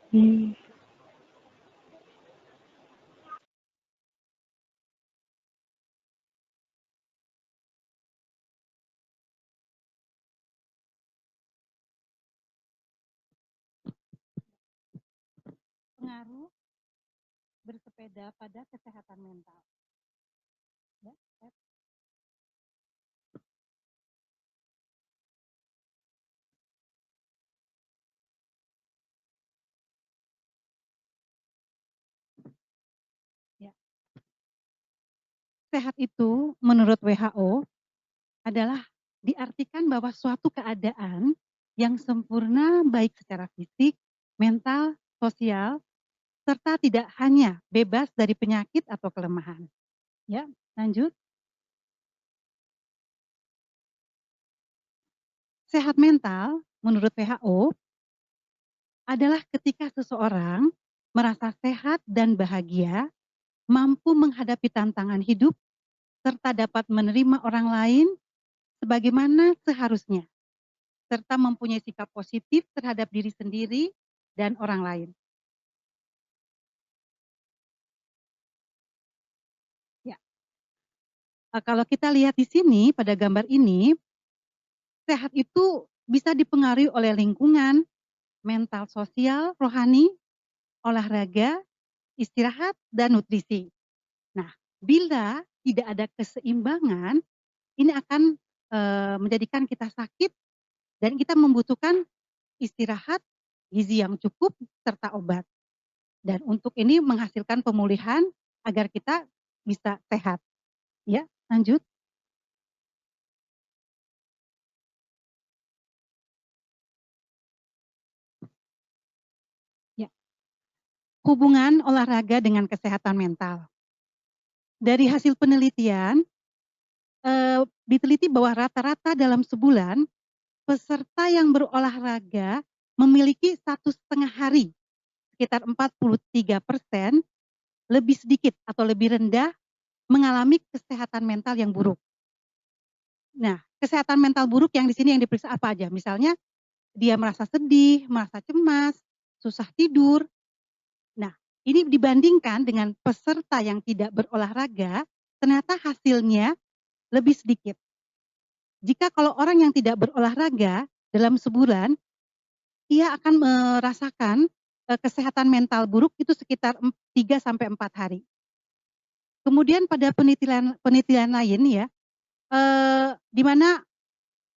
Hmm. Pengaruh bersepeda pada kesehatan mental. Ya, ya. Sehat itu menurut WHO adalah diartikan bahwa suatu keadaan yang sempurna baik secara fisik, mental, sosial, serta tidak hanya bebas dari penyakit atau kelemahan. Ya, lanjut. Sehat mental menurut WHO adalah ketika seseorang merasa sehat dan bahagia, mampu menghadapi tantangan hidup, serta dapat menerima orang lain sebagaimana seharusnya, serta mempunyai sikap positif terhadap diri sendiri dan orang lain. Ya, kalau kita lihat di sini pada gambar ini, sehat itu bisa dipengaruhi oleh lingkungan, mental sosial, rohani, olahraga, istirahat, dan nutrisi. Nah, bila tidak ada keseimbangan, ini akan menjadikan kita sakit dan kita membutuhkan istirahat, gizi yang cukup, serta obat. Dan untuk ini menghasilkan pemulihan agar kita bisa sehat. Ya, lanjut. Ya, hubungan olahraga dengan kesehatan mental. Dari hasil penelitian, diteliti bahwa rata-rata dalam sebulan peserta yang berolahraga memiliki 1,5 hari, sekitar 43%, lebih sedikit atau lebih rendah mengalami kesehatan mental yang buruk. Nah, kesehatan mental buruk yang di sini yang diperiksa apa aja? Misalnya dia merasa sedih, merasa cemas, susah tidur. Nah, ini dibandingkan dengan peserta yang tidak berolahraga, ternyata hasilnya lebih sedikit. Jika kalau orang yang tidak berolahraga dalam sebulan, ia akan merasakan kesehatan mental buruk itu sekitar 3 sampai 4 hari. Kemudian pada penelitian lain ya, di mana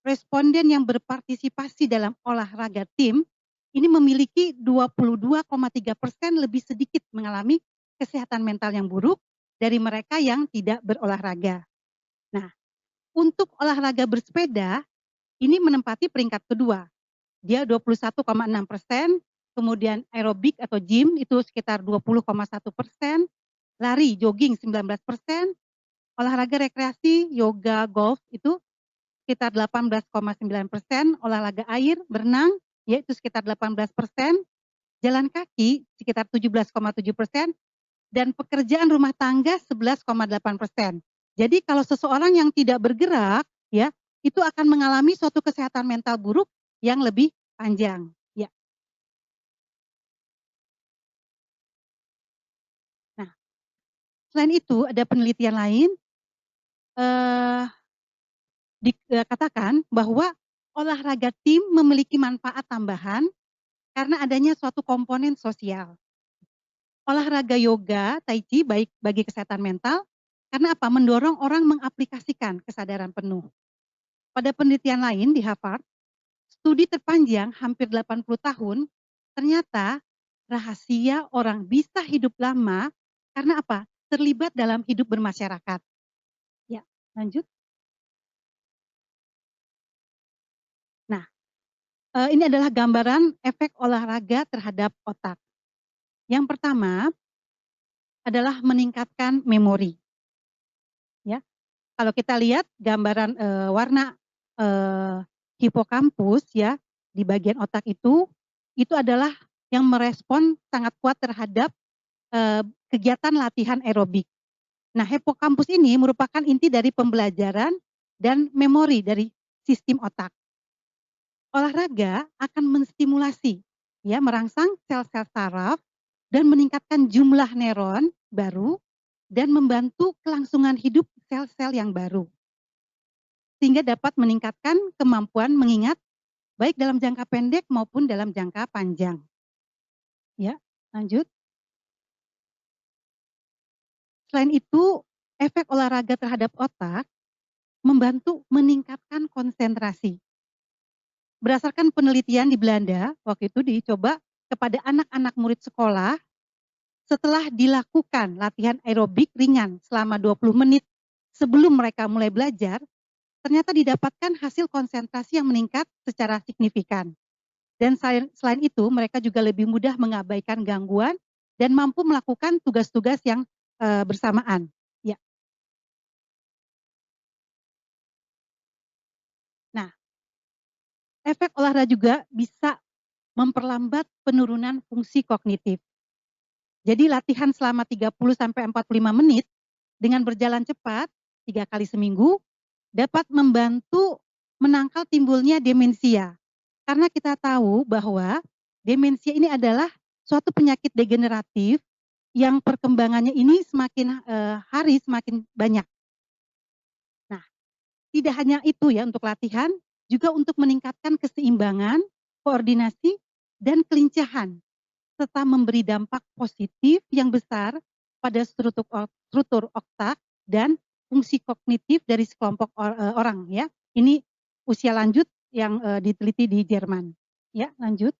responden yang berpartisipasi dalam olahraga tim ini memiliki 22,3% lebih sedikit mengalami kesehatan mental yang buruk dari mereka yang tidak berolahraga. Nah, untuk olahraga bersepeda ini menempati peringkat kedua. Dia 21,6%, kemudian aerobik atau gym itu sekitar 20,1%, lari jogging 19%, olahraga rekreasi yoga golf itu sekitar 18,9%, olahraga air berenang yaitu sekitar 18%, jalan kaki sekitar 17,7%, dan pekerjaan rumah tangga 11,8%. Jadi kalau seseorang yang tidak bergerak ya, itu akan mengalami suatu kesehatan mental buruk yang lebih panjang. Ya. Nah, selain itu ada penelitian lain eh, dikatakan bahwa olahraga tim memiliki manfaat tambahan karena adanya suatu komponen sosial. Olahraga yoga, tai chi baik bagi kesehatan mental karena apa? Mendorong orang mengaplikasikan kesadaran penuh. Pada penelitian lain di Harvard, studi terpanjang hampir 80 tahun, ternyata rahasia orang bisa hidup lama karena apa? Terlibat dalam hidup bermasyarakat. Ya, lanjut. Nah, ini adalah gambaran efek olahraga terhadap otak. Yang pertama adalah meningkatkan memori. Ya, kalau kita lihat gambaran warna hipokampus ya di bagian otak itu adalah yang merespon sangat kuat terhadap kegiatan latihan aerobik. Nah, hipokampus ini merupakan inti dari pembelajaran dan memori dari sistem otak. Olahraga akan menstimulasi ya, merangsang sel-sel saraf dan meningkatkan jumlah neuron baru dan membantu kelangsungan hidup sel-sel yang baru. Sehingga dapat meningkatkan kemampuan mengingat baik dalam jangka pendek maupun dalam jangka panjang. Ya, lanjut. Selain itu, efek olahraga terhadap otak membantu meningkatkan konsentrasi. Berdasarkan penelitian di Belanda, waktu itu dicoba kepada anak-anak murid sekolah setelah dilakukan latihan aerobik ringan selama 20 menit sebelum mereka mulai belajar, ternyata didapatkan hasil konsentrasi yang meningkat secara signifikan. Dan selain itu, mereka juga lebih mudah mengabaikan gangguan dan mampu melakukan tugas-tugas yang bersamaan. Ya. Nah, efek olahraga juga bisa memperlambat penurunan fungsi kognitif. Jadi latihan selama 30 sampai 45 menit dengan berjalan cepat 3 kali seminggu dapat membantu menangkal timbulnya demensia. Karena kita tahu bahwa demensia ini adalah suatu penyakit degeneratif yang perkembangannya ini semakin hari semakin banyak. Nah, tidak hanya itu ya untuk latihan, juga untuk meningkatkan keseimbangan, koordinasi, dan kelincahan, serta memberi dampak positif yang besar pada struktur otak dan fungsi kognitif dari sekelompok orang ya. Ini usia lanjut yang diteliti di Jerman. Ya, lanjut.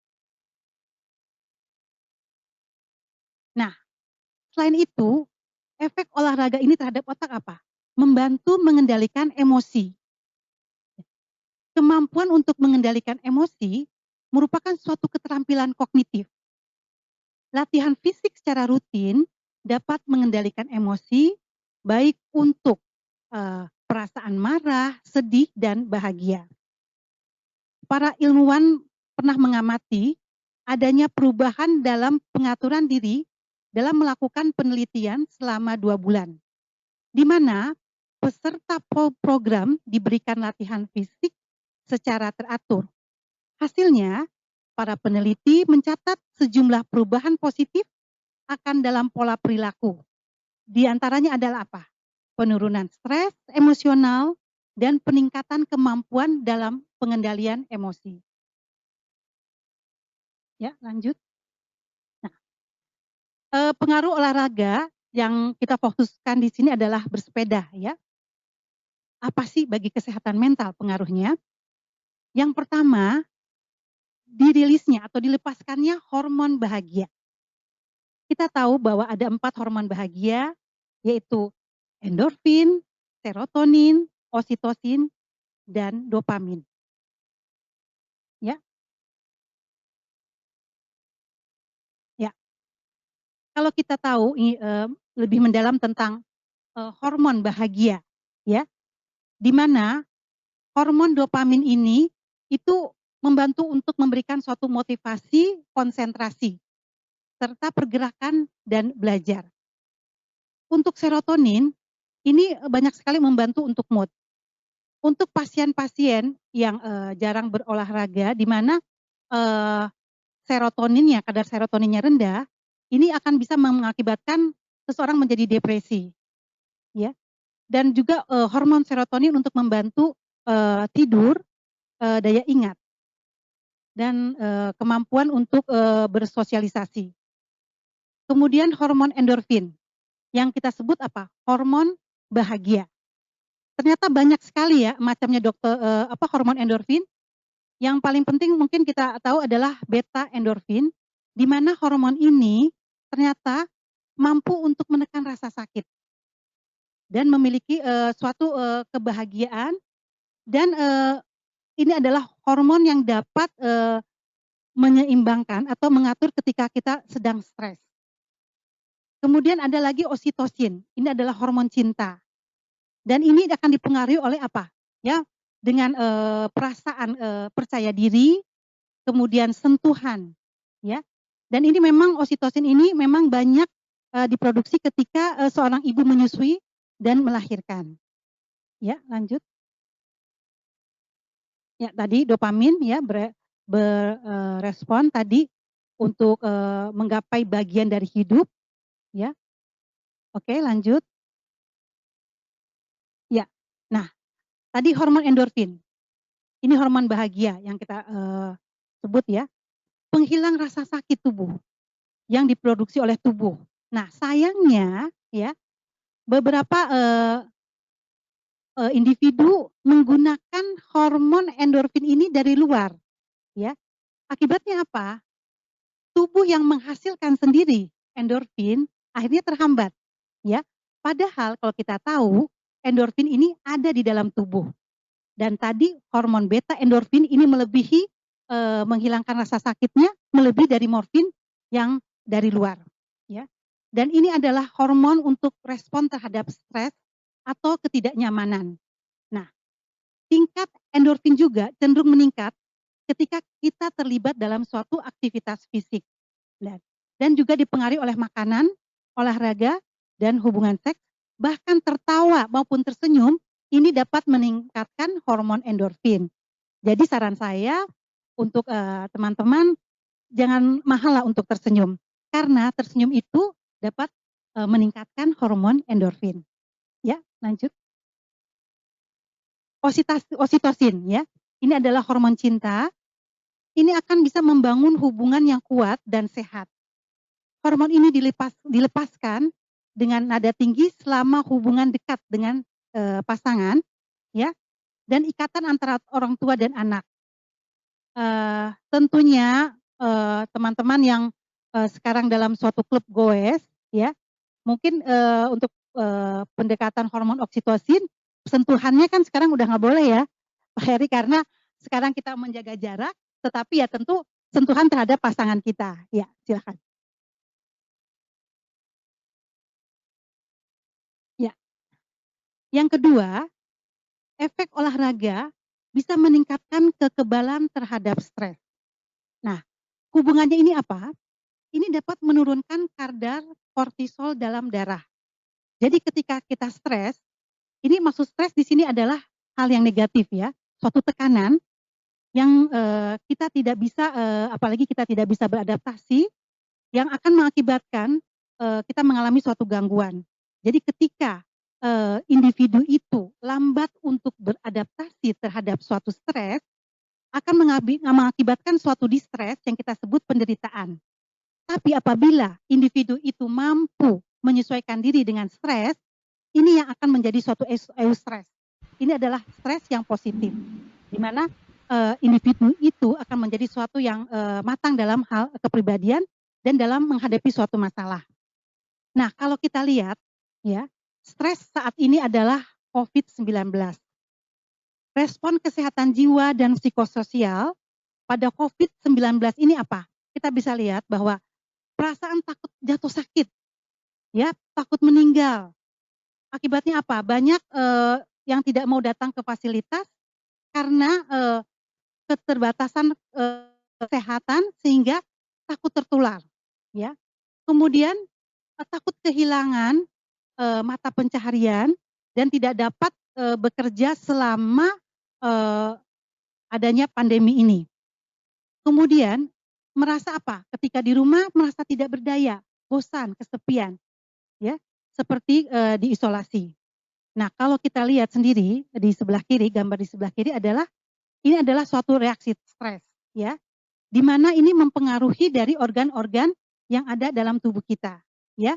Nah, selain itu, efek olahraga ini terhadap otak apa? Membantu mengendalikan emosi. Kemampuan untuk mengendalikan emosi merupakan suatu keterampilan kognitif. Latihan fisik secara rutin dapat mengendalikan emosi, baik untuk perasaan marah, sedih, dan bahagia. Para ilmuwan pernah mengamati adanya perubahan dalam pengaturan diri dalam melakukan penelitian selama 2 bulan, di mana peserta program diberikan latihan fisik secara teratur. Hasilnya, para peneliti mencatat sejumlah perubahan positif akan dalam pola perilaku. Di antaranya adalah apa? Penurunan stres emosional dan peningkatan kemampuan dalam pengendalian emosi. Ya, lanjut. Nah, pengaruh olahraga yang kita fokuskan di sini adalah bersepeda ya. Apa sih bagi kesehatan mental pengaruhnya? Yang pertama, dirilisnya atau dilepaskannya hormon bahagia. Kita tahu bahwa ada 4 hormon bahagia, yaitu endorfin, serotonin, oksitosin, dan dopamin. Ya, ya. Kalau kita tahu lebih mendalam tentang hormon bahagia, ya, di mana hormon dopamin ini itu membantu untuk memberikan suatu motivasi, konsentrasi, serta pergerakan dan belajar. Untuk serotonin, ini banyak sekali membantu untuk mood. Untuk pasien-pasien yang jarang berolahraga, di mana serotoninnya, kadar serotoninnya rendah, ini akan bisa mengakibatkan seseorang menjadi depresi, ya. Dan juga hormon serotonin untuk membantu tidur, daya ingat, dan kemampuan untuk bersosialisasi. Kemudian hormon endorfin, yang kita sebut apa? Hormon bahagia. Ternyata banyak sekali ya macamnya hormon endorfin. Yang paling penting mungkin kita tahu adalah beta endorfin, di mana hormon ini ternyata mampu untuk menekan rasa sakit dan memiliki suatu kebahagiaan, dan ini adalah hormon yang dapat menyeimbangkan atau mengatur ketika kita sedang stres. Kemudian ada lagi oksitosin, ini adalah hormon cinta. Dan ini akan dipengaruhi oleh apa? Ya, dengan perasaan percaya diri, kemudian sentuhan, ya. Dan ini memang oksitosin ini memang banyak diproduksi ketika seorang ibu menyusui dan melahirkan. Ya, lanjut. Ya, tadi dopamin ya berespon tadi untuk menggapai bagian dari hidup, ya. Oke, lanjut. Ya. Nah, tadi hormon endorfin. Ini hormon bahagia yang kita sebut ya, penghilang rasa sakit tubuh yang diproduksi oleh tubuh. Nah, sayangnya ya, beberapa individu menggunakan hormon endorfin ini dari luar, ya. Akibatnya apa? Tubuh yang menghasilkan sendiri endorfin akhirnya terhambat, ya. Padahal kalau kita tahu endorfin ini ada di dalam tubuh. Dan tadi hormon beta endorfin ini melebihi menghilangkan rasa sakitnya melebihi dari morfin yang dari luar, ya. Dan ini adalah hormon untuk respon terhadap stres atau ketidaknyamanan. Nah, tingkat endorfin juga cenderung meningkat ketika kita terlibat dalam suatu aktivitas fisik. Dan juga dipengaruhi oleh makanan, olahraga, dan hubungan seks, bahkan tertawa maupun tersenyum, ini dapat meningkatkan hormon endorfin. Jadi saran saya untuk teman-teman, jangan mahal lah untuk tersenyum, karena tersenyum itu dapat meningkatkan hormon endorfin. Ya, lanjut. Oksitosin ya, ini adalah hormon cinta. Ini akan bisa membangun hubungan yang kuat dan sehat. Hormon ini dilepaskan dengan nada tinggi selama hubungan dekat dengan pasangan, ya, dan ikatan antara orang tua dan anak. Tentunya teman-teman yang sekarang dalam suatu klub goes, ya, mungkin untuk pendekatan hormon oksitosin, sentuhannya kan sekarang udah nggak boleh ya, Pak Heri, karena sekarang kita menjaga jarak, tetapi ya tentu sentuhan terhadap pasangan kita. Ya, silakan. Ya. Yang kedua, efek olahraga bisa meningkatkan kekebalan terhadap stres. Nah, hubungannya ini apa? Ini dapat menurunkan kadar kortisol dalam darah. Jadi ketika kita stres, ini maksud stres di sini adalah hal yang negatif ya, suatu tekanan yang kita tidak bisa, apalagi kita tidak bisa beradaptasi, yang akan mengakibatkan kita mengalami suatu gangguan. Jadi ketika individu itu lambat untuk beradaptasi terhadap suatu stres, akan mengakibatkan suatu distres yang kita sebut penderitaan. Tapi apabila individu itu mampu menyesuaikan diri dengan stres, ini yang akan menjadi suatu eustress. Ini adalah stres yang positif, di mana individu itu akan menjadi suatu yang matang dalam hal kepribadian dan dalam menghadapi suatu masalah. Nah, kalau kita lihat, ya, stres saat ini adalah COVID-19. Respon kesehatan jiwa dan psikososial pada COVID-19 ini apa? Kita bisa lihat bahwa perasaan takut jatuh sakit, ya, takut meninggal. Akibatnya apa? Banyak yang tidak mau datang ke fasilitas karena keterbatasan kesehatan sehingga takut tertular, ya. Kemudian takut kehilangan mata pencaharian dan tidak dapat bekerja selama adanya pandemi ini. Kemudian merasa apa? Ketika di rumah merasa tidak berdaya, bosan, kesepian, ya, seperti diisolasi. Nah, kalau kita lihat sendiri di sebelah kiri, gambar di sebelah kiri adalah ini adalah suatu reaksi stres, ya, di mana ini mempengaruhi dari organ-organ yang ada dalam tubuh kita, ya.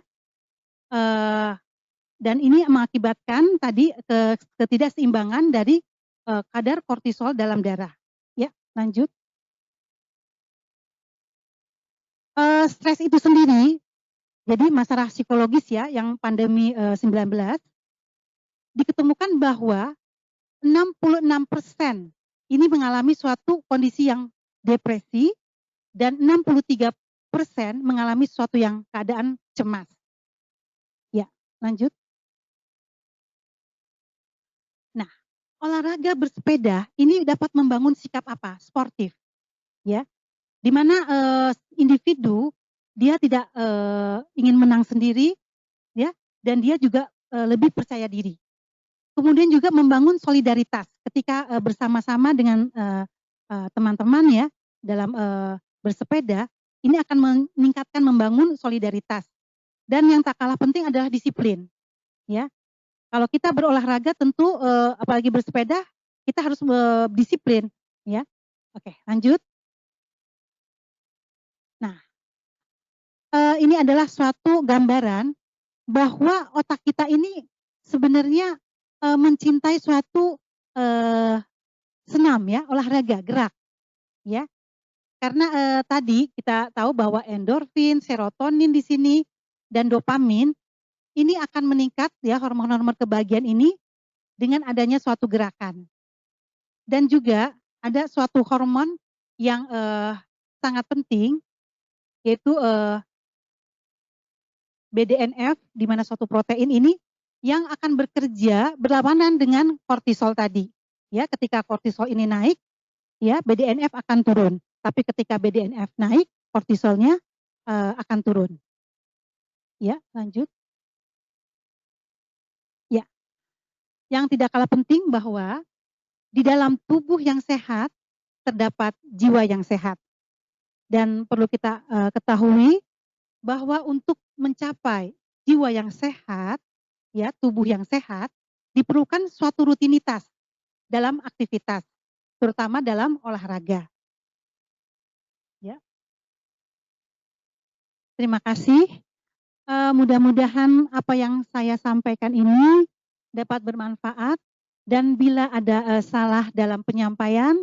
Dan ini mengakibatkan tadi ketidakseimbangan dari kadar kortisol dalam darah. Ya, lanjut. Stres itu sendiri, jadi masalah psikologis ya, yang pandemi 19, diketemukan bahwa 66% ini mengalami suatu kondisi yang depresi dan 63% mengalami suatu yang keadaan cemas. Ya, lanjut. Nah, olahraga bersepeda ini dapat membangun sikap apa? Sportif, ya. Di mana individu dia tidak ingin menang sendiri, ya, dan dia juga lebih percaya diri. Kemudian juga membangun solidaritas ketika bersama-sama dengan teman-teman ya dalam bersepeda, Ini akan meningkatkan, membangun solidaritas. Dan yang tak kalah penting adalah disiplin. Ya, kalau kita berolahraga tentu apalagi bersepeda, kita harus disiplin. Ya, oke, lanjut. Nah, ini adalah suatu gambaran bahwa otak kita ini sebenarnya mencintai suatu senam ya, olahraga, gerak. Ya, karena tadi kita tahu bahwa endorfin, serotonin di sini dan dopamin ini akan meningkat ya, hormon-hormon kebahagiaan ini dengan adanya suatu gerakan. Dan juga ada suatu hormon yang sangat penting, yaitu BDNF, di mana suatu protein ini yang akan bekerja berlawanan dengan kortisol tadi. Ya, ketika kortisol ini naik, ya BDNF akan turun. Tapi ketika BDNF naik, kortisolnya akan turun. Ya, lanjut. Ya, yang tidak kalah penting bahwa di dalam tubuh yang sehat terdapat jiwa yang sehat. Dan perlu kita ketahui bahwa untuk mencapai jiwa yang sehat, ya tubuh yang sehat, diperlukan suatu rutinitas dalam aktivitas, terutama dalam olahraga. Ya. Terima kasih. Mudah-mudahan apa yang saya sampaikan ini dapat bermanfaat, dan bila ada salah dalam penyampaian,